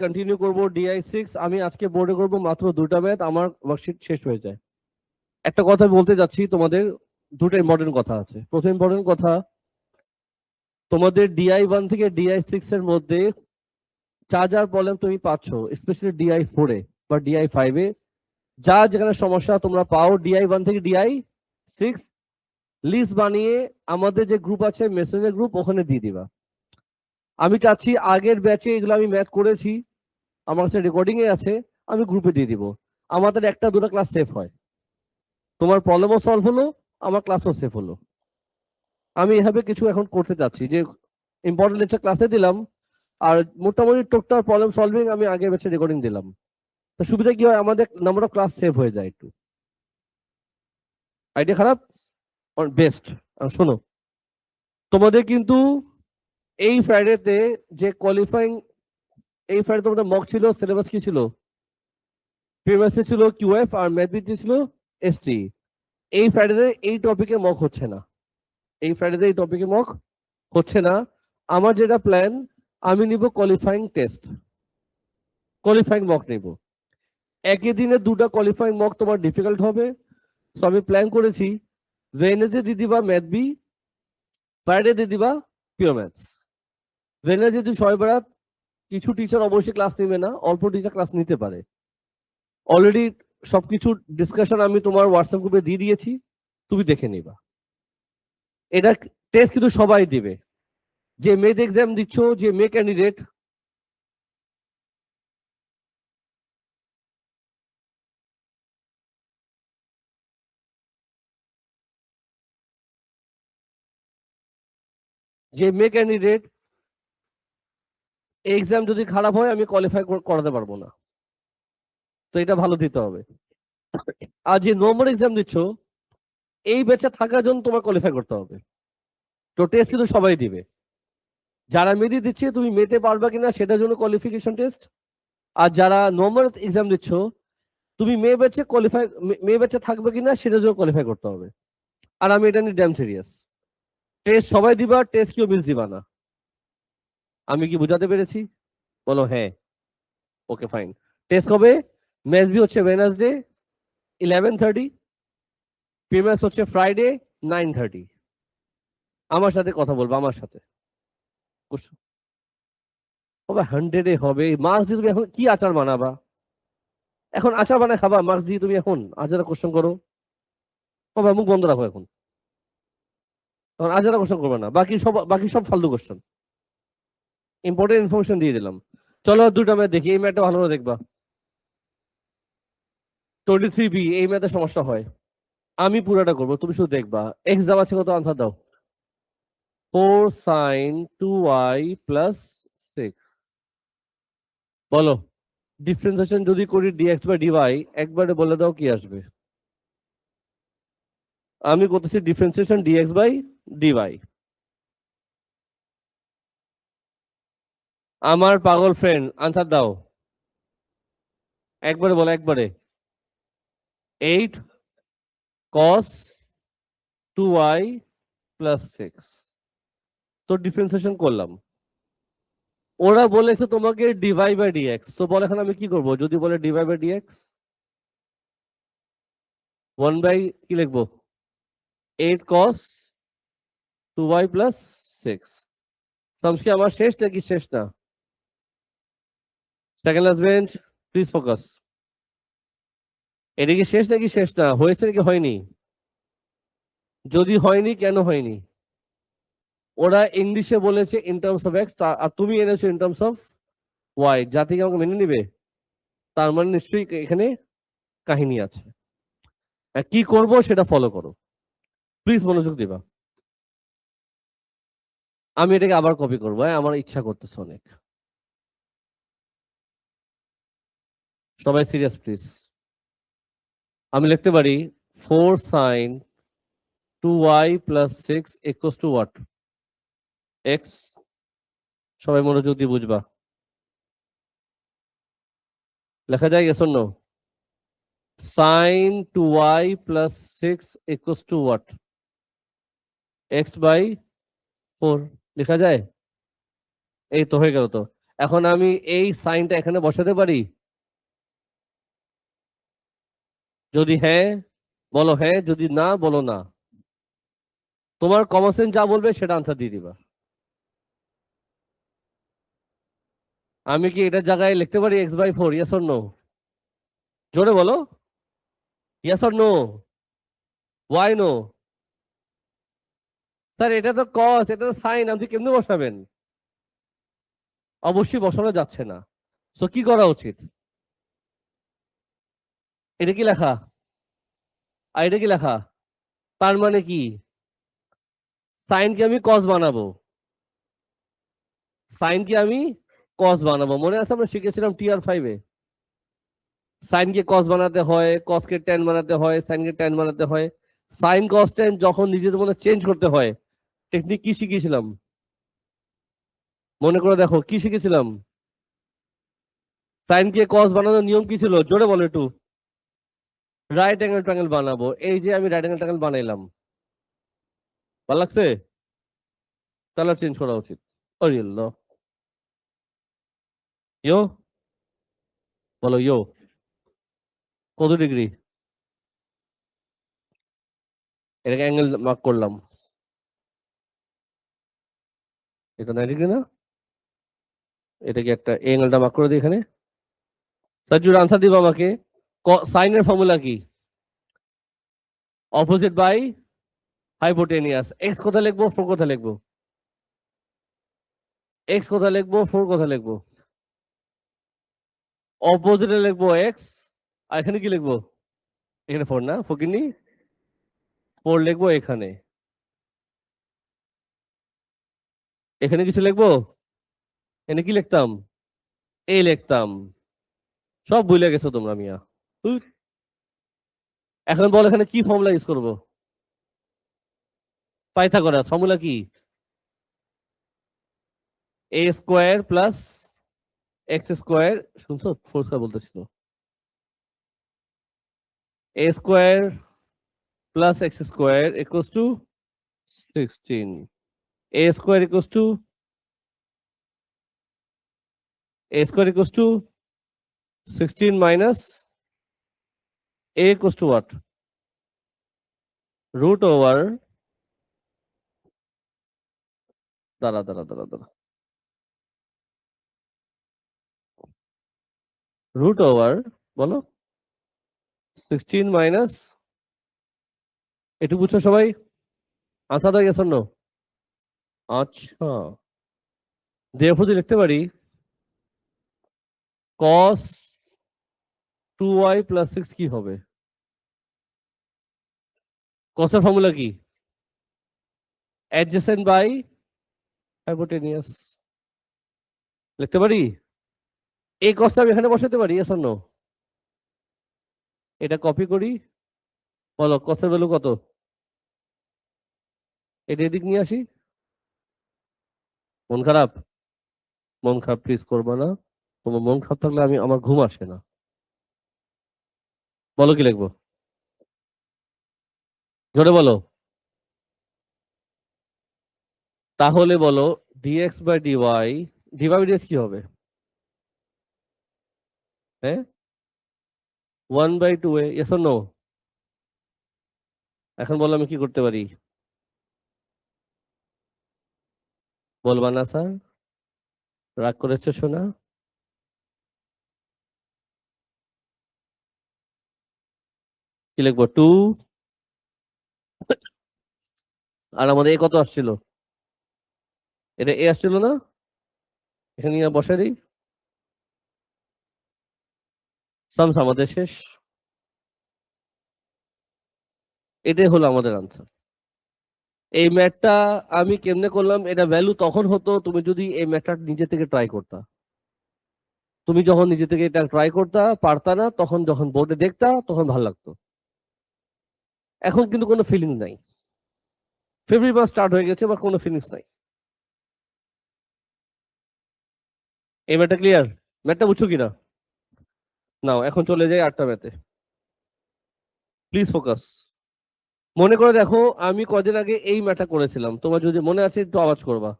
Continue করব DI6। আমি আজকে বোর্ডে করব মাত্র 2টা ম্যাথ, আমার ওয়ার্কশিট শেষ হয়ে যায়। একটা কথা বলতে যাচ্ছি তোমাদের, দুটো ইম্পর্টেন্ট কথা আছে। প্রথম ইম্পর্টেন্ট কথা, তোমাদের DI1 থেকে DI6 এর মধ্যে যা প্রবলেম তুমি পাচ্ছ, স্পেশালি DI4 এ বা DI5 এ যা যেখানে সমস্যা তোমরা পাও, DI1 থেকে DI6 লিস্ট বানিয়ে আমাদের যে গ্রুপ আছে মেসেঞ্জার গ্রুপ, ওখানে দিয়ে দিবা। আমি চাচ্ছি আগের ব্যাচে এগুলো আমি ম্যাথ করেছি, আমার কাছে রেকর্ডিং এ আছে, আমি গ্রুপে দিয়ে দিব। আমাদের একটা দুটো ক্লাস সেফ হয়, তোমার প্রবলেমও সলভ হলো, আমার ক্লাসও সেফ হলো। আমি এভাবে কিছু এখন করতে চাচ্ছি যে ইম্পর্টেন্ট লেকচার ক্লাসে দিলাম, আর মোটামুটি টোটাল প্রবলেম সলভিং আমি আগের ব্যাচে রেকর্ডিং দিলাম। তো সুবিধা কি হয়, আমাদের নাম্বার অফ ক্লাস সেভ হয়ে যায় একটু। আইডিয়া খারাপ? বেস্ট। শোনো, তোমাদের কিন্তু এই ফ্রাইডেতে যে কোয়ালিফাইং, এই ফ্রাইডে তোমাদের মক ছিল, সিলেবাস কি ছিল? প্রিভিয়াস ছিল QF আর ম্যাথ ছিল ST। এই ফ্রাইডেতে এই টপিকে মক হচ্ছে না, এই ফ্রাইডেতে এই টপিকে মক হচ্ছে না। আমার যেটা প্ল্যান, আমি নিব কোয়ালিফাইং টেস্ট, কোয়ালিফাইং মক নিব। একই দিনে দুটো কোয়ালিফাইং মক তোমার ডিফিকাল্ট হবে। সো আমি প্ল্যান করেছি ওয়েডনেসডে দিয়ে দিবা ম্যাথ বি, ফ্রাইডে দিয়ে দিবা পিওর ম্যাথস। ওয়েডনেসডে যদি ছয় বেড়াত, কিছু টিচার অবশ্যই ক্লাস নেবে না, অল্প টিচার ক্লাস নিতে পারে। অলরেডি সবকিছু ডিসকাশন আমি তোমার হোয়াটসঅ্যাপ গ্রুপে দিয়ে দিয়েছি, তুমি দেখে নিবা। এটা টেস্ট কিন্তু সবাই দিবে, যে মেথ এক্সাম দিচ্ছ, যে মে ক্যান্ডিডেট, যে মে ক্যান্ডিডেট এক্সাম যদি খারাপ হয় আমি কোয়ালিফাই করাতে পারবো না, তো এটা ভালো দিতে হবে। আর যে নর্মাল এক্সাম দিচ্ছ, এই ব্যাচে থাকার জন্য তোমার কোয়ালিফাই করতে হবে। তো টেস্ট কিন্তু সবাই দিবে। যারা মেদি দিচ্ছে, তুমি মেতে পারবে কিনা সেটার জন্য কোয়ালিফিকেশন টেস্ট। আর যারা নর্মাল এক্সাম দিচ্ছ, তুমি মে ব্যাচে কোয়ালিফাই, মে ব্যাচে থাকবে কিনা সেটার জন্য কোয়ালিফাই করতে হবে। আর আমি এটা নিয়ে ড্যাম সিরিয়াস। টেস্ট সবাই দিবা, টেস্ট কেউ মিস দিবা না। আমি কি বুঝাতে পেরেছি? বলো হ্যাঁ। Okay fine. টেস্ট কবে? ম্যাথ বি হচ্ছে ওয়েডনেসডে 11:30, প্রিমিয়াস হচ্ছে ফ্রাইডে 9:30। আমার সাথে কথা বলবো, আমার সাথে হবে 100-এ হবে। মার্কস দিয়ে তুমি এখন কি আচার বানাবা? এখন আচার বানায় খাবা? মার্কস দিয়ে তুমি এখন আচারা কোশ্চেন করো? বাবা মুখ বন্ধ রাখো এখন, তখন আচারা কোশ্চেন করবে না, বাকি সব ফালতু কোশ্চেন। ইম্পর্টেন্ট ইনফরমেশন দিয়ে দিলাম। চলো দুটো ম্যাথ দেখি, এই ম্যাথটা ভালো করে দেখবা। 23B, এই ম্যাথের সমস্যা হয়, আমি পুরোটা করবো, তুমি শুধু দেখবা। এক্স দাম আছে কত, আনসার দাও। 4 sin 2y plus 6। বলো, ডিফারেন্সিয়েশন যদি করি dx/dy, একবারে বলে দাও কি আসবে। আমি করতেছি ডিফারেন্সিয়েশন dx/dy। আমার পাগল ফ্রেন্ড, আনসার দাও একবারে, বলো একবারে। 8 cos 2y plus 6। তো ডিফারেন্সিয়েশন করলাম, ওরা বলেছে তোমাকে dy/dx। তো বলে এখন আমি কি করব? যদি বলে dy/dx, 1 বাই কি লিখবো, 8 cos 2y plus 6। সামস কি আমার শেষ নাকি শেষ না? Second last bench, please focus. এটা কি শেষ নাকি শেষ না? হয়েছে নাকি হয়নি? যদি হয়নি, কেন হয়নি? ওরা ইংলিশে বলেছে ইন টার্মস অফ এক্স, আর তুমি এনেছো ইন টার্মস অফ ওয়াই। জাতিকে আমাকে মেনে নিবে? তার মানে নিশ্চয়ই এখানে কাহিনী আছে। কি করব সেটা ফলো করো, প্লিজ মনোযোগ দিবা। আমি এটাকে আবার কপি করবো, আমার ইচ্ছা করতেছে অনেক। সবাই সিরিয়াস প্লিজ। আমি লিখতে পারি 4 sin 2y plus 6 equals to what? x। সবাই মনোযোগ দিয়ে বুঝবা। লেখা যায় yes or no? Sin 2y plus 6 equals to what? x by 4 লেখা যায়? এই তো হয়ে গেল। তো এখন আমি এই সাইনটা এখানে বসাতে পারি? যদি হ্যাঁ বলো হ্যাঁ, যদি না বলো না। তোমার কমন সেন্স যা বলবে সেটা আনসার দিয়ে দিবা। আমি কি এটার জায়গায় লিখতে পারি x/4? Yes or no? জোরে বলো, yes or no? Why no? Sir এটা তো কস, এটা তো সাইন, আপনি কেমনে বসাবেন? অবশ্যই বসানো যাচ্ছে না। তো কি করা উচিত? এটা কি লেখা? আর এটা কি লেখা? তার মানে কি সাইনকে আমি কস বানাবো? সাইনকে আমি কস বানাবো, মনে আছে আমরা শিখেছিলাম TR5-এ। সাইনকে কস বানাতে হয়, কসকে ট্যান বানাতে হয়, সাইনকে ট্যান বানাতে হয়। সাইন কস ট্যান যখন নিজেদের মধ্যে চেঞ্জ করতে হয়, টেকনিক কি শিখিয়েছিলাম? মনে করে দেখো কি শিখেছিলাম। সাইনকে কস বানানোর নিয়ম কি ছিল? জোরে বলো একটু। রাইট অ্যাঙ্গেল ট্রায়াঙ্গেল বানাবো, এই যে আমি রাইট অ্যাঙ্গেল ট্রায়াঙ্গেল বানাইলাম। ভালো লাগছে? কালার চেঞ্জ করা উচিত। আরে আল্লাহ। ইয়ো, বলো ইয়ো। কত ডিগ্রি? এটাকে অ্যাঙ্গেল মার্ক করলাম। এটা 90 ডিগ্রি না? এটাকে একটা অ্যাঙ্গেলটা মার্ক করে দিই এখানে। সাজুর আনসার দিবা আমাকে। সাইনের ফর্মুলা কি? Opposite by hypotenuse. এক্স কোথায় লিখবো, ফোর কোথায় লিখবো? এক্স কোথায় লিখবো, ফোর কোথায় লিখবো? অপোজিটে লিখবো এক্স, আর এখানে কি লিখবো? এখানে ফোর না, ফকিনি। ফোর লিখবো এখানে। এখানে কিছু লিখবো? এখানে কি লিখতাম? এ লিখতাম। সব ভুলে গেছো তোমরা মিয়া। উহ, এখন বল এখানে কি ফর্মুলা ইউজ করবো? পাইথাগোরাস ফর্মুলা কি? A square plus x square. শুনছো, ফোর স্কোয়ার বলতেছিল। A square plus x square equals to 16। A square equals to a square equals to 16 minus a equals to what? Root over, দাঁড়া দাঁড়া দাঁড়া দাঁড়া, root over, বলো 16 minus, একটু বুঝছো সবাই? আনসার দাও yes or no? আচ্ছা, therefore যদি লিখতে পারি cos 2y plus 6 কি হবে? cos এর ফর্মুলা কি? adjacent by hypotenuse। লিখতে পারি এই cosটা আমি এখানে বসাতে পারি yes or no? এটা কপি করি, বলো cos এর ভ্যালু কত? এটা এদিক নিয়ে আসি। মন খারাপ? মন খারাপ প্লিজ করবা না। তোমার মন খারাপ থাকলে আমি আমার ঘুম আসে না। বলো কি লিখবো? জোরে বলো। তাহলে বলো d x by d y, d y d x কি হবে? হ্যাঁ, 1/2 এ, ইয়েস অর নো? এখন বলো আমি কি করতে পারি? বলবা না স্যার? রাগ করেছো শোনা? কি লিখবো? 2, আর আমাদের এ কত আসছিল? এটা এ আসছিল না? এখানে নিয়ে বসাই দিই। সামস আমাদের শেষ। এটাই হলো আমাদের আনসার। এই ম্যাথটা আমি কেমনে করলাম, এটা ভ্যালু তখন হতো তুমি যদি এই ম্যাথটা নিজে থেকে ট্রাই করতা। তুমি যখন নিজে থেকে এটা ট্রাই করতা পারতা না, তখন যখন বোর্ডে দেখতা তখন ভালো লাগতো। এখন কিন্তু কোনো ফিলিং নাই। ফেব্রুয়ারি মাস স্টার্ট হয়ে গেছে, বা কোনো ফিলিংস নাই। এই ম্যাথটা ক্লিয়ার? ম্যাথটা বুঝছো কিনা? নাও এখন চলে যাই 8টা ম্যাথে। Please focus. মনে করে দেখো আমি কদিন আগে এই ম্যাথটা করেছিলাম, তোমার যদি মনে আছে একটু আওয়াজ করবা।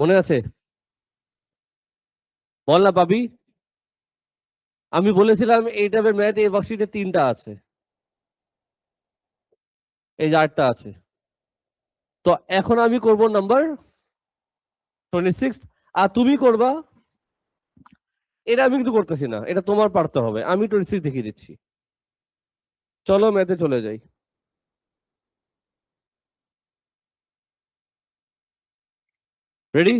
মনে আছে? বল না পাবি। আমি বলেছিলাম এই টাইপের ম্যাথ এই ওয়ার্কশিটে 3টা আছে, এই যে 8টা আছে। তো এখন আমি করব নাম্বার 26, আর তুমি করবা। এটা আমি কিন্তু করতেছি না, এটা তোমার পারতে হবে, আমি 26 দেখিয়ে দিচ্ছি। চলো ম্যাথে চলে যাই। রেডি?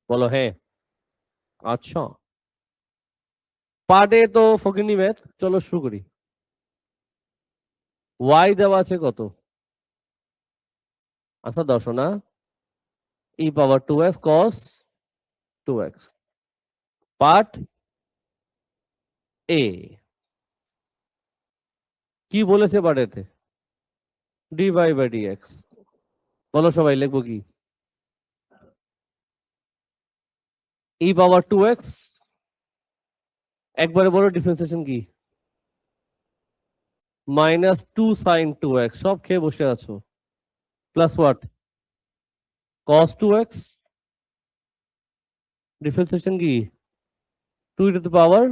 বলো হ্যাঁ। আচ্ছা, পার্ট এ তো ফকিনি ম্যাথ, চলো শুরু করি। ওয়াই দেওয়া আছে কত? আচ্ছা 10 না, ই পাওয়ার 2x cos 2x। পার্ট এ কি বলেছে পার্ট এতে? D bye bye D x. বলো সবাই, লিখবো কি? ই পাওয়ার 2x, একবারে বড় ডিফারেন্সিয়েশন কি? -2 sin 2x, সব খেয়ে বসে আছো। Plus what? cos 2x, differentiation কি? 2 টু দ্য পাওয়ার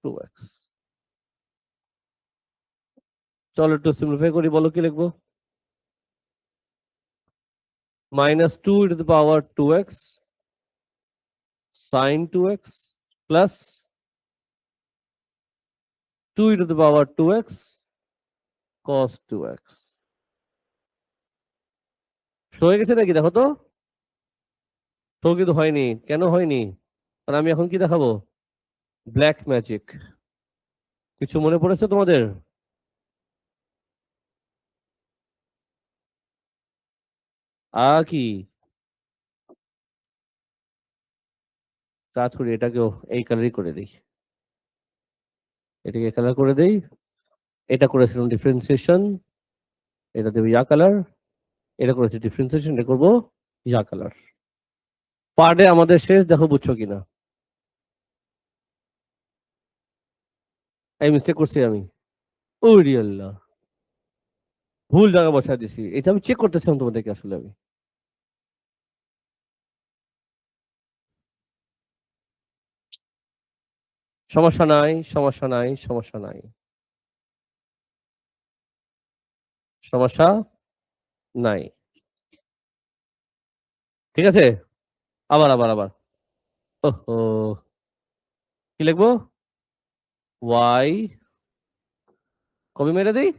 2x। চলো একটু সিম্পলিফাই করি, বলো কি লিখবো? -2 to the power 2x sin 2x plus 2 to the power 2x cos 2x। হয়ে গেছে নাকি দেখো তো? তো কিন্তু হয়নি, কেন হয়নি? কারণ আমি এখন কি দেখাবো? Black magic. কিছু মনে পড়েছে তোমাদের? কি কাজ করি, এটাকেও এই কালারই করে দিই, এটাকে কালার করে দেই। এটা করেছিলাম ডিফারেন্সিয়েশন, এটা দেবো ইয়া কালার। এটা করেছি ডিফারেন্সিয়েশন, এটা করবো ইয়া কালার। পার্টে আমাদের শেষ, দেখো বুঝছো কিনা। এই মিস্টেক করছি আমি। ও রিয়াল্লাহ, ভুল জায়গা বসা দিছি, এটা আমি চেক করতেছিলাম তোমাদেরকে আসলে আমি। সমস্যা নাই, সমস্যা নাই, সমস্যা নাই, সমস্যা নাই। ঠিক আছে, আবার আবার আবার। ওহো, কি লিখবো? ওয়াই, কবে মেরে দিই?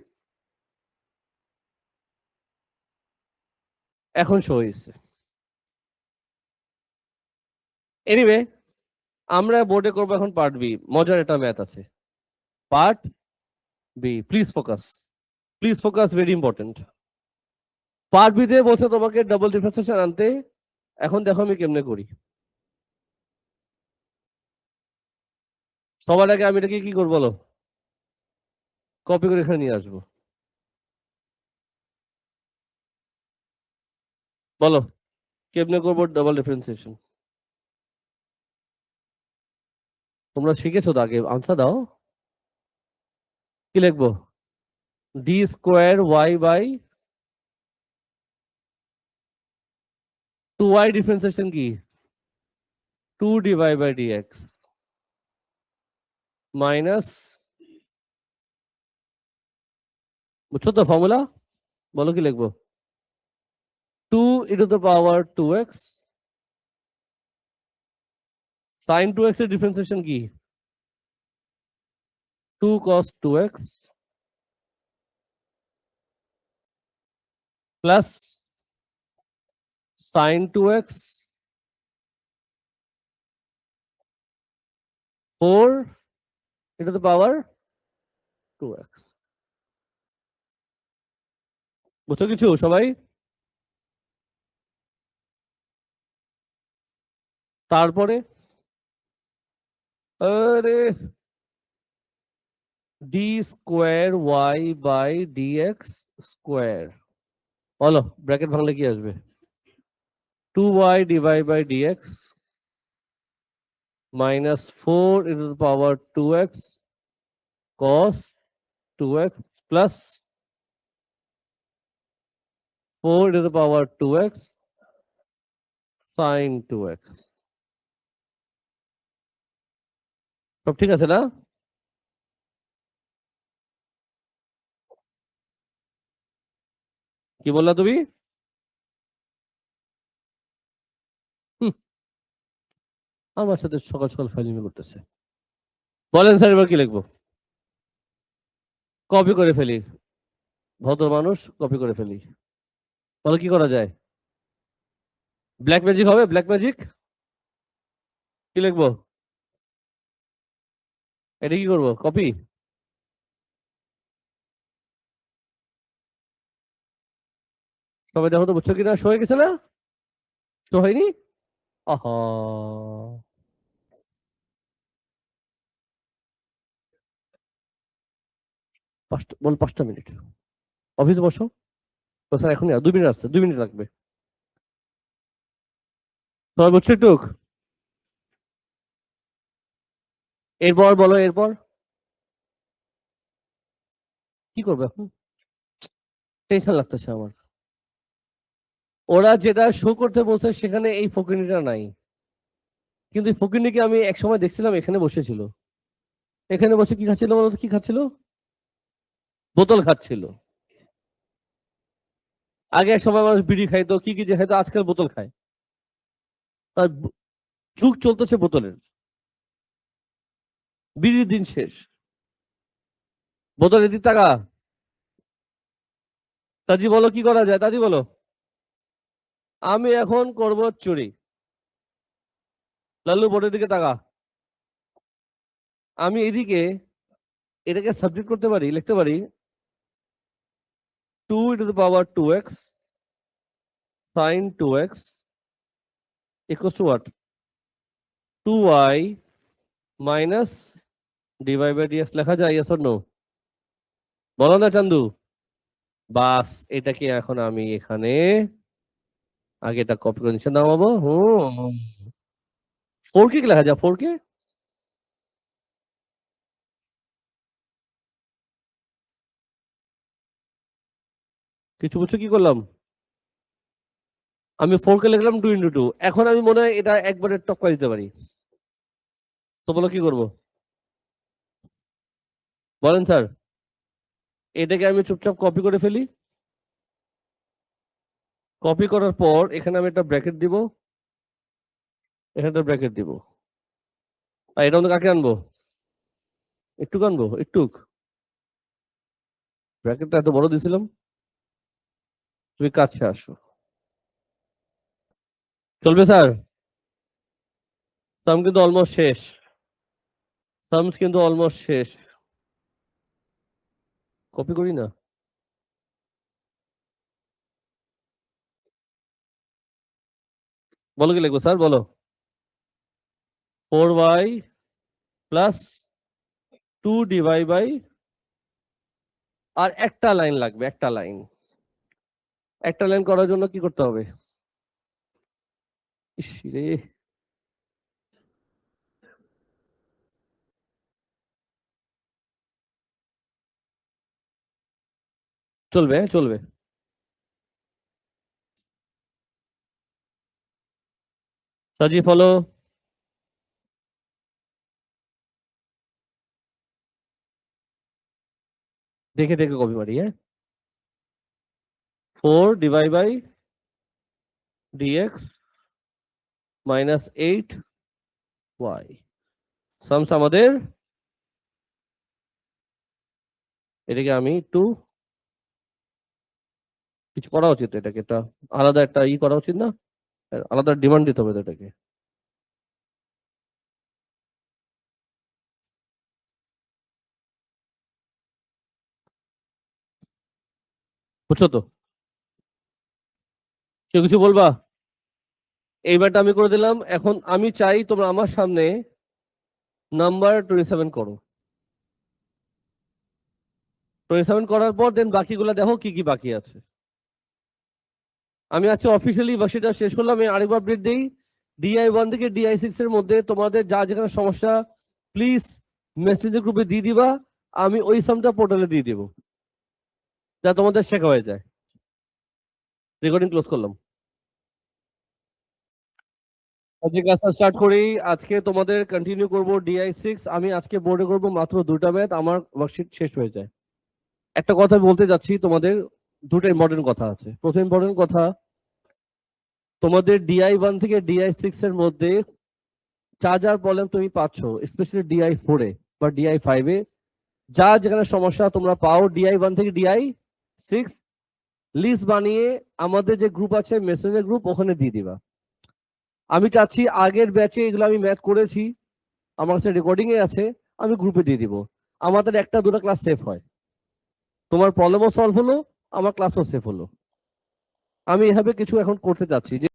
এখন শো হয়েছে। এনিওয়ে, আমরা বোর্ডে করবো এখন পার্ট বি, মজার একটা ম্যাথ আছে। Part B, please focus, please focus, very important. Part B তে বলছে তোমাকে ডাবল ডিফারেন্সিয়েশন আনতে। এখন দেখো আমি কেমনে করি। সবার আগে আমি এটাকে কি করবো বলো? কপি করে এখানে নিয়ে আসবো। বলো কেমনে করবো ডাবল ডিফারেন্সিয়েশন? তোমরা শিখেছো তো, আগে আনসার দাও। কি লিখবো? D square y by 2y, differentiation কি? 2 dy/dx মাইনাস, বুঝছো তো ফর্মুলা? বলো কি লিখবো? 2 e⁻²x sin 2x এর ডিফারেন্সিয়েশন কি? 2 cos 2x plus sin 2x 4 e⁻²x। বুঝছো কিছু সবাই? তারপরে আরে d square y by dx square, বলো ব্র্যাকেট ভাঙলে কি আসবে? 2y/dx -4 e⁻²x cos 2x plus 4 e⁻²x sin 2x। সব ঠিক আছে না? কি বললা তুমি? আমার সাথে সকাল সকাল ফাইলিং করতেছে। বলেন স্যার, এবার কি লিখবো? কপি করে ফেলি। ভদ্র মানুষ, কপি করে ফেলি। বলো কি করা যায়? ব্ল্যাক ম্যাজিক হবে? ব্ল্যাক ম্যাজিক কি লিখবো? এটা কি করবো? কপি? সবাই দেখো তো, বুঝছো কিনা? শো হয়ে গেছে না? শো হয়নি? আহা, বল 5টা মিনিট অফিসে বসো। তো স্যার এখনই 2 মিনিট আসছে, 2 মিনিট লাগবে। সবাই বুঝছো একটু? এরপর বলো, এরপর কি করবো এখন? টেনশন লাগতেছে আমার। ওরা যেটা শো করতে বলছে সেখানে এই ফকিনিটা নাই, কিন্তু এই ফকিনিকে আমি এক সময় দেখছিলাম এখানে বসেছিল। এখানে বসে কি খাচ্ছিল বলতো? কি খাচ্ছিল? বোতল খাচ্ছিল। আগে এক সময় মানুষ বিড়ি খাইতো, কি কি যে খাইতো, আজকাল বোতল খায়। তার যুগ চলতেছে বোতলের। বিড়ির দিন শেষ, বোতলের দিক টাকা। তাজি বলো কি করা যায়? তাজি বলো। আমি এখন করব চুরি। লাল্লু বোর্ডের দিকে টাকা। আমি এদিকে এটাকে সাবজেক্ট করতে পারি, লিখতে পারি 2 × 2x sin 2x equals to what? 2y minus dy by dx লেখা যায়? yes or no? বলো না চান্দু। বাস, এটাকে এখন আমি এখানে আগে এটা কপি করে নিচে নামাবো। 4k কি লেখা যায়? 4k কিছু বুঝছো কি করলাম? আমি 4k লিখলাম 2 × 2। এখন আমি মনে হয় এটা একবারে টপকা দিতে পারি। তো বলো কি করবো? বলেন স্যার। এটাকে আমি চুপচাপ কপি করে ফেলি। কপি করার পর এখানে আমি একটা ব্র্যাকেট দিব, এখানে একটা ব্র্যাকেট দিব। আর এটা আমরা কাকে আনবো? একটু আনবো, একটু। ব্র্যাকেটটা এত বড় দিয়েছিলাম। তুমি কাছে আসো। চলবে স্যার? সাম কিন্তু অলমোস্ট শেষ। সামস কিন্তু অলমোস্ট শেষ। কপি করি না? বলো কি লিখবো স্যার? বলো। 4y প্লাস 2 dy বাই, আর একটা লাইন লাগবে, একটা লাইন। একটা লাইন করার জন্য কি করতে হবে? ইস রে, চলবে, চলবে। সাজি ফলো। দেখে দেখে কপি মারি, হ্যাঁ। 4 dy by dx minus 8y। সামস আমাদের, এটাকে আমি একটু কিছু করা উচিত, এটাকে একটা আলাদা একটা করা উচিত না? আলাদা ডিমান্ড দিতে হবে তো এটাকে। বুঝছো তো? কেউ কিছু বলবা? এইবারটা আমি করে দিলাম। এখন আমি চাই তোমরা আমার সামনে নাম্বার 27 করো। 27 করার পর দেন বাকিগুলো দেখো কি কি বাকি আছে। আমি আজকে অফিসিয়ালি সেটা শেষ করলাম। আমি আরেকবার আপডেট দিই। DI1 থেকে DI6 এর মধ্যে তোমাদের যা যেখানে সমস্যা, প্লিজ মেসেজের গ্রুপে দিয়ে দিবা। আমি ওই সামটা পোর্টালে দিয়ে দিব, যা তোমাদের শেখা হয়ে যায়। রেকর্ডিং ক্লোজ করলাম। আজকে ক্লাসটা স্টার্ট করি। আজকে তোমাদের কন্টিনিউ করব DI6। আমি আজকে বোর্ডে করব মাত্র 2টা ম্যাথ, আমার ওয়ার্কশিট শেষ হয়ে যায়। একটা কথা বলতে যাচ্ছি তোমাদের, দুটো ইম্পর্টেন্ট কথা আছে। প্রথম ইম্পর্টেন্ট কথা, তোমাদের DI1 থেকে DI6 এর মধ্যে যা যা প্রবলেম তুমি পাচ্ছ, স্পেশালি DI4 এ বা DI5 এ যা যেখানে সমস্যা তোমরা পাও, DI1 থেকে DI6 লিস্ট বানিয়ে আমাদের যে গ্রুপ আছে মেসেঞ্জার গ্রুপ, ওখানে দিয়ে দিবা। আমি চাচ্ছি আগের ব্যাচে এগুলো আমি ম্যাথ করেছি, আমার কাছে রেকর্ডিং এ আছে, আমি গ্রুপে দিয়ে দিব। আমাদের একটা দুটো ক্লাস সেফ হয়, তোমার প্রবলেমও সলভ হলো, আমার ক্লাসও সেফ হলো। আমি এভাবে কিছু এখন করতে চাচ্ছি যে